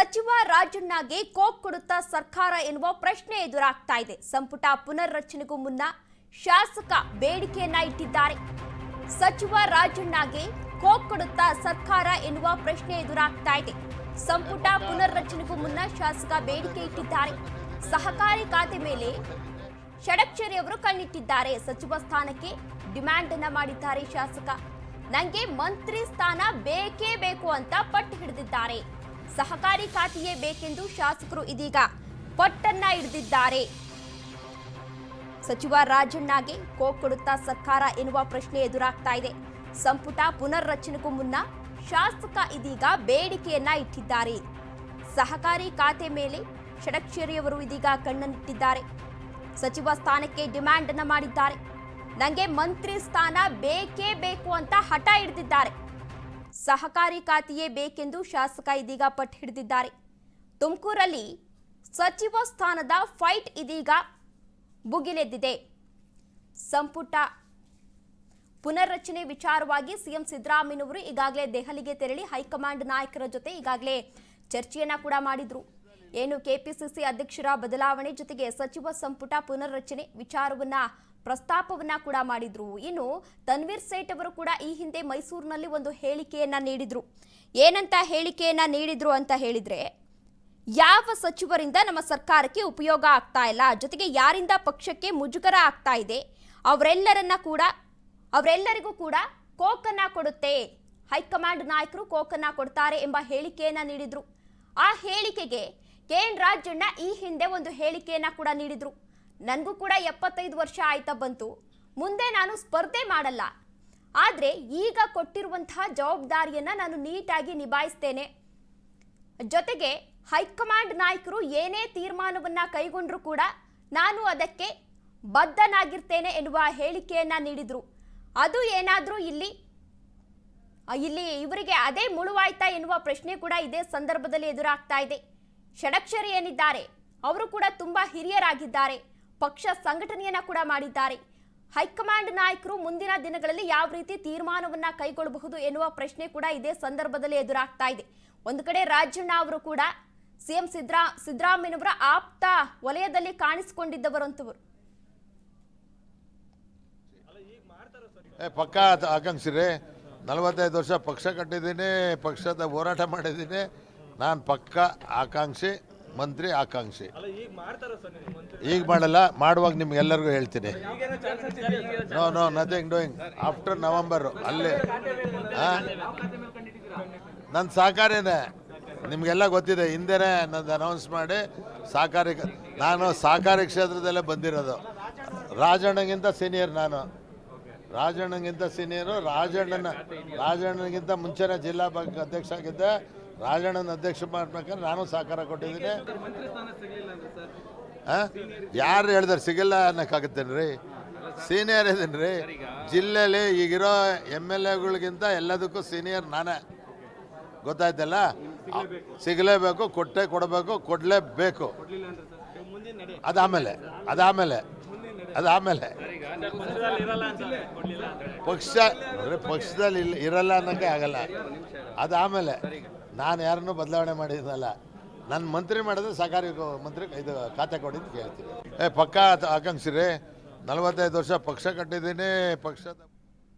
ಸಚಿವ ರಾಜಣ್ಣಗೆ ಕೋಕ್ ಕೊಡುತ್ತಾ ಸರ್ಕಾರ ಎನ್ನುವ ಪ್ರಶ್ನೆ ಎದುರಾಗ್ತಾ ಇದೆ. ಸಂಪುಟ ಪುನರ್ರಚನೆಗೂ ಮುನ್ನ ಶಾಸಕ ಬೇಡಿಕೆಯನ್ನ ಇಟ್ಟಿದ್ದಾರೆ. ಸಚಿವ ರಾಜಣ್ಣಗೆ ಕೋಕ್ ಕೊಡುತ್ತಾ ಸರ್ಕಾರ ಎನ್ನುವ ಪ್ರಶ್ನೆ ಎದುರಾಗ್ತಾ ಇದೆ. ಸಂಪುಟ ಪುನರ್ರಚನೆಗೂ ಮುನ್ನ ಶಾಸಕ ಬೇಡಿಕೆ ಇಟ್ಟಿದ್ದಾರೆ. ಸಹಕಾರಿ ಖಾತೆ ಮೇಲೆ ಷಡಕ್ಷರಿ ಅವರು ಕಣ್ಣಿಟ್ಟಿದ್ದಾರೆ. ಸಚಿವ ಸ್ಥಾನಕ್ಕೆ ಡಿಮ್ಯಾಂಡ್ ಅನ್ನ ಮಾಡಿದ್ದಾರೆ ಶಾಸಕ. ನಂಗೆ ಮಂತ್ರಿ ಸ್ಥಾನ ಬೇಕೇ ಬೇಕು ಅಂತ ಪಟ್ಟು ಹಿಡಿದಿದ್ದಾರೆ. ಸಹಕಾರಿ ಖಾತೆಯೇ ಬೇಕೆಂದು ಶಾಸಕರು ಇದೀಗ ಪಟ್ಟನ್ನ ಹಿಡಿದಿದ್ದಾರೆ. ಸಚಿವ ರಾಜಣ್ಣಗೆ ಕೋಕ್ ಕೊಡುತ್ತಾ ಸರ್ಕಾರ ಎನ್ನುವ ಪ್ರಶ್ನೆ ಎದುರಾಗ್ತಾ ಇದೆ. ಸಂಪುಟ ಪುನರ್ರಚನೆಗೂ ಮುನ್ನ ಶಾಸಕ ಇದೀಗ ಬೇಡಿಕೆಯನ್ನ ಇಟ್ಟಿದ್ದಾರೆ. ಸಹಕಾರಿ ಖಾತೆ ಮೇಲೆ ಷಡಕ್ಷರಿಯವರು ಇದೀಗ ಕಣ್ಣನ್ನಿಟ್ಟಿದ್ದಾರೆ. ಸಚಿವ ಸ್ಥಾನಕ್ಕೆ ಡಿಮ್ಯಾಂಡ್ ಅನ್ನ ಮಾಡಿದ್ದಾರೆ. ನಂಗೆ ಮಂತ್ರಿ ಸ್ಥಾನ ಬೇಕೇ ಬೇಕು ಅಂತ ಹಠ ಹಿಡಿದಿದ್ದಾರೆ. ಸಹಕಾರಿ ಖಾತೆಯೇ ಬೇಕೆಂದು ಶಾಸಕ ಇದೀಗ ಪಟ್ಟು ಹಿಡಿದಿದ್ದಾರೆ. ತುಮಕೂರಲ್ಲಿ ಸಚಿವ ಸ್ಥಾನದ ಫೈಟ್ ಇದೀಗ ಭುಗಿಲೆದ್ದಿದೆ. ಸಂಪುಟ ಪುನರ್ರಚನೆ ವಿಚಾರವಾಗಿ ಸಿಎಂ ಸಿದ್ದರಾಮಯ್ಯನವರು ಈಗಾಗಲೇ ದೆಹಲಿಗೆ ತೆರಳಿ ಹೈಕಮಾಂಡ್ ನಾಯಕರ ಜೊತೆ ಈಗಾಗಲೇ ಚರ್ಚೆಯನ್ನ ಕೂಡ ಮಾಡಿದ್ರು. ಏನು ಕೆಪಿಸಿಸಿ ಅಧ್ಯಕ್ಷರ ಬದಲಾವಣೆ ಜೊತೆಗೆ ಸಚಿವ ಸಂಪುಟ ಪುನರ್ರಚನೆ ವಿಚಾರವನ್ನ ಪ್ರಸ್ತಾಪವನ್ನ ಕೂಡ ಮಾಡಿದ್ರು. ಇನ್ನು ತನ್ವೀರ್ ಸೇಠ್ ಅವರು ಕೂಡ ಈ ಹಿಂದೆ ಮೈಸೂರಿನಲ್ಲಿ ಒಂದು ಹೇಳಿಕೆಯನ್ನ ನೀಡಿದ್ರು. ಏನಂತ ಹೇಳಿಕೆಯನ್ನ ನೀಡಿದ್ರು ಅಂತ ಹೇಳಿದ್ರೆ, ಯಾವ ಸಚಿವರಿಂದ ನಮ್ಮ ಸರ್ಕಾರಕ್ಕೆ ಉಪಯೋಗ ಆಗ್ತಾ ಇಲ್ಲ, ಜೊತೆಗೆ ಯಾರಿಂದ ಪಕ್ಷಕ್ಕೆ ಮುಜುಗರ ಆಗ್ತಾ ಇದೆ ಅವರೆಲ್ಲರಿಗೂ ಕೂಡ ಕೋಕನ್ನ ಕೊಡುತ್ತೆ, ಹೈಕಮಾಂಡ್ ನಾಯಕರು ಕೋಕನ್ನ ಕೊಡ್ತಾರೆ ಎಂಬ ಹೇಳಿಕೆಯನ್ನ ನೀಡಿದ್ರು. ಆ ಹೇಳಿಕೆಗೆ ಕೆಎನ್ ರಾಜಣ್ಣ ಈ ಹಿಂದೆ ಒಂದು ಹೇಳಿಕೆಯನ್ನ ಕೂಡ ನೀಡಿದ್ರು. ನನಗೂ ಕೂಡ 75 ವರ್ಷ ಆಯ್ತಾ ಬಂತು, ಮುಂದೆ ನಾನು ಸ್ಪರ್ಧೆ ಮಾಡಲ್ಲ, ಆದರೆ ಈಗ ಕೊಟ್ಟಿರುವಂತಹ ಜವಾಬ್ದಾರಿಯನ್ನ ನಾನು ನೀಟಾಗಿ ನಿಭಾಯಿಸ್ತೇನೆ, ಜೊತೆಗೆ ಹೈಕಮಾಂಡ್ ನಾಯಕರು ಏನೇ ತೀರ್ಮಾನವನ್ನ ಕೈಗೊಂಡ್ರು ಕೂಡ ನಾನು ಅದಕ್ಕೆ ಬದ್ಧನಾಗಿರ್ತೇನೆ ಎನ್ನುವ ಹೇಳಿಕೆಯನ್ನ ನೀಡಿದ್ರು. ಅದು ಏನಾದರೂ ಇಲ್ಲಿ ಇವರಿಗೆ ಅದೇ ಮುಳುವಾಯ್ತಾ ಎನ್ನುವ ಪ್ರಶ್ನೆ ಕೂಡ ಇದೇ ಸಂದರ್ಭದಲ್ಲಿ ಎದುರಾಗ್ತಾ ಇದೆ. ಷಡಕ್ಷರಿ ಏನಿದ್ದಾರೆ ಅವರು ಕೂಡ ತುಂಬಾ ಹಿರಿಯರಾಗಿದ್ದಾರೆ, ಪಕ್ಷ ಸಂಘಟನೆಯನ್ನ ಕೂಡ ಮಾಡಿದ್ದಾರೆ. ಹೈಕಮಾಂಡ್ ನಾಯಕರು ಮುಂದಿನ ದಿನಗಳಲ್ಲಿ ಯಾವ ರೀತಿ ತೀರ್ಮಾನವನ್ನ ಕೈಗೊಳ್ಳಬಹುದು ಎನ್ನುವ ಪ್ರಶ್ನೆ ಕೂಡ ಇದೇ ಸಂದರ್ಭದಲ್ಲಿ ಎದುರಾಗ್ತಾ ಇದೆ. ಒಂದು ಕಡೆ ರಾಜಣ್ಣ ಅವರು ಕೂಡ ಸಿಎಂ ಸಿದ್ದರಾಮಯ್ಯನವರ ಆಪ್ತ ವಲಯದಲ್ಲಿ ಕಾಣಿಸಿಕೊಂಡಿದ್ದವರಂತವರು. ಪಕ್ಕ ಆಕಾಂಕ್ಷಿ 45 ವರ್ಷ ಪಕ್ಷ ಕಟ್ಟಿದ್ದೀನಿ, ಪಕ್ಷದ ಹೋರಾಟ ಮಾಡಿದ್ದೀನಿ. ನಾನು ಪಕ್ಕ ಆಕಾಂಕ್ಷಿ, ಮಂತ್ರಿ ಆಕಾಂಕ್ಷಿ. ಈಗ ಮಾಡಲ್ಲ, ಮಾಡುವಾಗ ನಿಮ್ಗೆಲ್ಲರಿಗೂ ಹೇಳ್ತೀನಿ. No nothing doing after November. ಅಲ್ಲಿ ನನ್ನ ಸಹಕಾರಿನೇ ನಿಮಗೆಲ್ಲ ಗೊತ್ತಿದೆ. ಹಿಂದೆನೇ ನಂದು ಅನೌನ್ಸ್ ಮಾಡಿ ನಾನು ಸಹಕಾರಿ ಕ್ಷೇತ್ರದಲ್ಲೇ ಬಂದಿರೋದು. ರಾಜಣ್ಣಗಿಂತ ಸೀನಿಯರ್ ನಾನು, ರಾಜಣ್ಣಗಿಂತ ಸೀನಿಯರು. ರಾಜಣ್ಣಗಿಂತ ಮುಂಚೆನೇ ಜಿಲ್ಲಾ ಬ್ಯಾಂಕ್ ಅಧ್ಯಕ್ಷ ಆಗಿದ್ದೆ. ರಾಜಣ್ಣನ ಅಧ್ಯಕ್ಷ ಮಾಡ್ಬೇಕಾದ್ರೆ ನಾನು ಸಹಕಾರ ಕೊಟ್ಟಿದ್ದೀನಿ. ಯಾರು ಹೇಳಿದಾರೆ ಸಿಗಲ್ಲ ಅನ್ನೋಕ್ಕಾಗುತ್ತೇನೆ ರೀ? ಸೀನಿಯರ್ ಇದ್ದೀನಿ ರೀ. ಜಿಲ್ಲೆಯಲ್ಲಿ ಈಗಿರೋ MLAಗಳಿಗಿಂತ ಎಲ್ಲದಕ್ಕೂ ಸೀನಿಯರ್ ನಾನೇ. ಗೊತ್ತಾಯ್ತಲ್ಲ? ಸಿಗಲೇಬೇಕು, ಕೊಡಬೇಕು, ಕೊಡಲೇಬೇಕು. ಅದಾಮೇಲೆ ಪಕ್ಷದಲ್ಲಿ ಇರಲ್ಲ ಅನ್ನೋಕ್ಕೆ ಆಗಲ್ಲ. ಅದಾಮೇಲೆ ನಾನು ಯಾರನ್ನೂ ಬದಲಾವಣೆ ಮಾಡಿದ್ನಲ್ಲ. ನನ್ನ ಮಂತ್ರಿ ಮಾಡಿದ್ರೆ ಸಹಕಾರಿ ಮಂತ್ರಿ ಇದು ಖಾತೆ ಕೊಡಿ ಅಂತ ಕೇಳ್ತೀನಿ. ಪಕ್ಕ ಆಕಾಂಕ್ಷಿ 45 ವರ್ಷ ಪಕ್ಷ ಕಟ್ಟಿದ್ದೀನಿ, ಪಕ್ಷದ